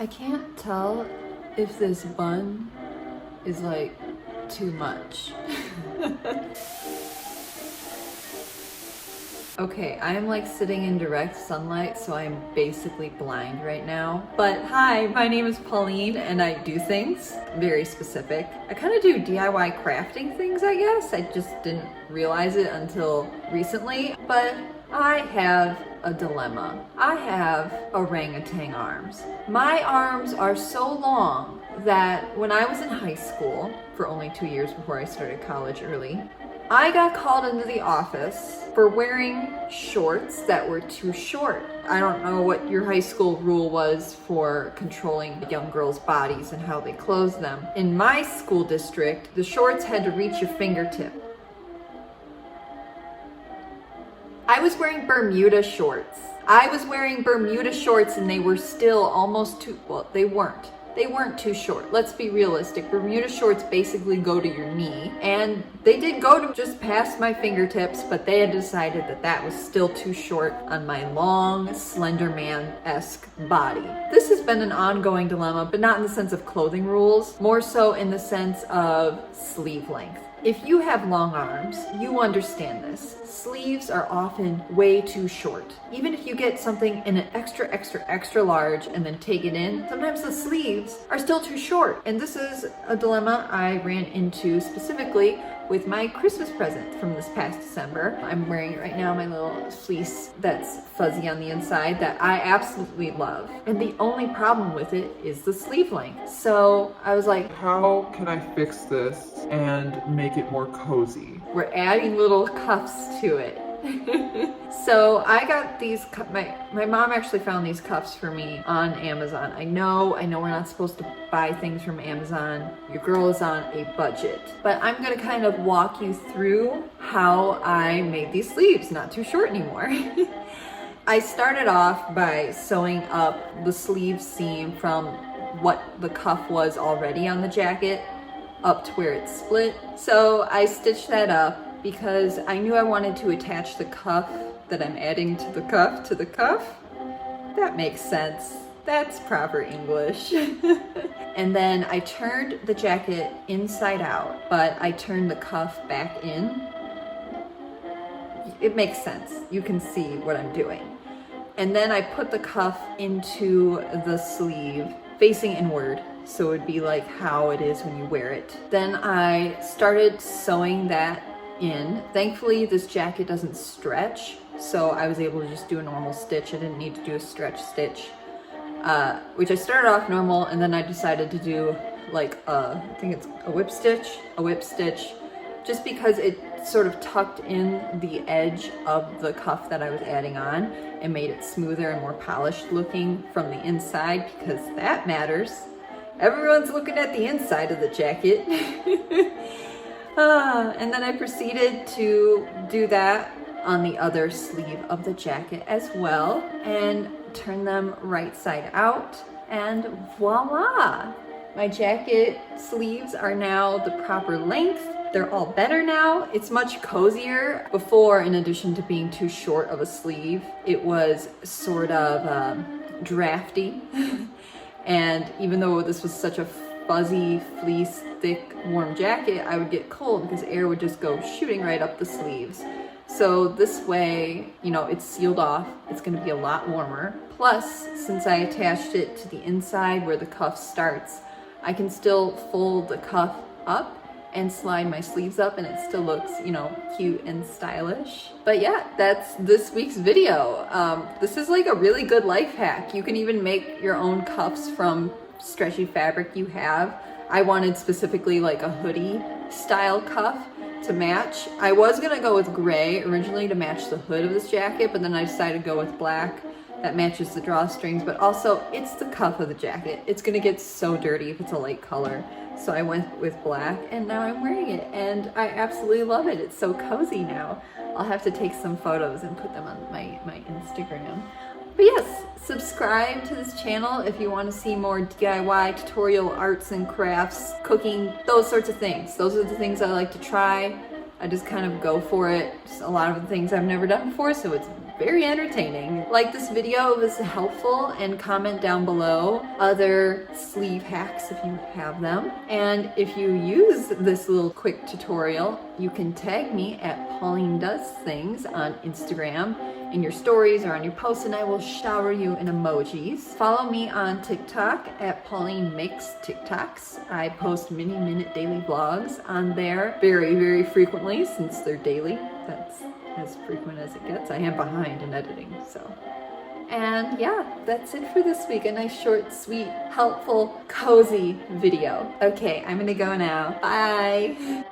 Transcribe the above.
I can't tell if this bun is like too much. Okay, I am like sitting in direct sunlight, so I'm basically blind right now. But hi, my name is Pauline and I do things very specific. I kind of do DIY crafting things, I guess. I just didn't realize it until recently. But I have a dilemma. I have orangutan arms. My arms are so long that when I was in high school, for only 2 years before I started college early, I got called into the office for wearing shorts that were too short. I don't know what your high school rule was for controlling young girls' bodies and how they clothed them. In my school district, the shorts had to reach your fingertip. I was wearing Bermuda shorts. And they were still almost too, well, they weren't. They weren't too short. Let's be realistic. Bermuda shorts basically go to your knee, and they did go to just past my fingertips, but they had decided that that was still too short on my long, slender man-esque body. This has been an ongoing dilemma, but not in the sense of clothing rules, more so in the sense of sleeve length. If you have long arms, you understand this. Sleeves are often way too short. Even if you get something in an extra large and then take it in, sometimes the sleeves are still too short. And this is a dilemma I ran into specifically with my Christmas present from this past December. I'm wearing it right now, my little fleece that's fuzzy on the inside that I absolutely love. And the only problem with it is the sleeve length. So I was like, how can I fix this and make it more cozy? We're adding little cuffs to it. So I got these, my mom actually found these cuffs for me on Amazon. I know we're not supposed to buy things from Amazon. Your girl is on a budget. But I'm gonna kind of walk you through how I made these sleeves not too short anymore. I started off by sewing up the sleeve seam from what the cuff was already on the jacket up to where it's split. So I stitched that up because I knew I wanted to attach the cuff that I'm adding to the cuff to the cuff. That makes sense. That's proper English. And then I turned the jacket inside out, but I turned the cuff back in. It makes sense. You can see what I'm doing. And then I put the cuff into the sleeve facing inward, so it would be like how it is when you wear it. Then I started sewing that in. Thankfully, this jacket doesn't stretch, so I was able to just do a normal stitch. I didn't need to do a stretch stitch, which I started off normal, and then I decided to do like I think it's a whip stitch, just because it sort of tucked in the edge of the cuff that I was adding on and made it smoother and more polished looking from the inside, because that matters. Everyone's looking at the inside of the jacket. And then I proceeded to do that on the other sleeve of the jacket as well, and turn them right side out, and voila! My jacket sleeves are now the proper length. They're all better now. It's much cozier. Before, in addition to being too short of a sleeve, it was sort of drafty. And even though this was such a fuzzy, fleece, thick, warm jacket, I would get cold because air would just go shooting right up the sleeves. So this way, you know, it's sealed off. It's gonna be a lot warmer. Plus, since I attached it to the inside where the cuff starts, I can still fold the cuff up and slide my sleeves up, and it still looks, you know, cute and stylish. But yeah, that's this week's video. This is like a really good life hack. You can even make your own cuffs from stretchy fabric you have. I wanted specifically like a hoodie style cuff to match. I was gonna go with gray originally to match the hood of this jacket, but then I decided to go with black. That matches the drawstrings, but also it's the cuff of the jacket. It's gonna get so dirty if it's a light color. So I went with black, and now I'm wearing it, and I absolutely love it. It's so cozy now. I'll have to take some photos and put them on my Instagram. But yes, subscribe to this channel if you want to see more DIY tutorial arts and crafts, cooking, those sorts of things. Those are the things I like to try. I just kind of go for it. Just a lot of the things I've never done before, so it's very entertaining. Like this video, it was helpful, and comment down below other sleeve hacks if you have them. And if you use this little quick tutorial, you can tag me at Pauline Does Things on Instagram in your stories or on your posts, and I will shower you in emojis. Follow me on TikTok at Pauline Makes TikToks. I post mini-minute daily vlogs on there very, very frequently since they're daily. That's as frequent as it gets. I am behind in editing, so. And yeah, that's it for this week. A nice, short, sweet, helpful, cozy video. Okay, I'm gonna go now. Bye.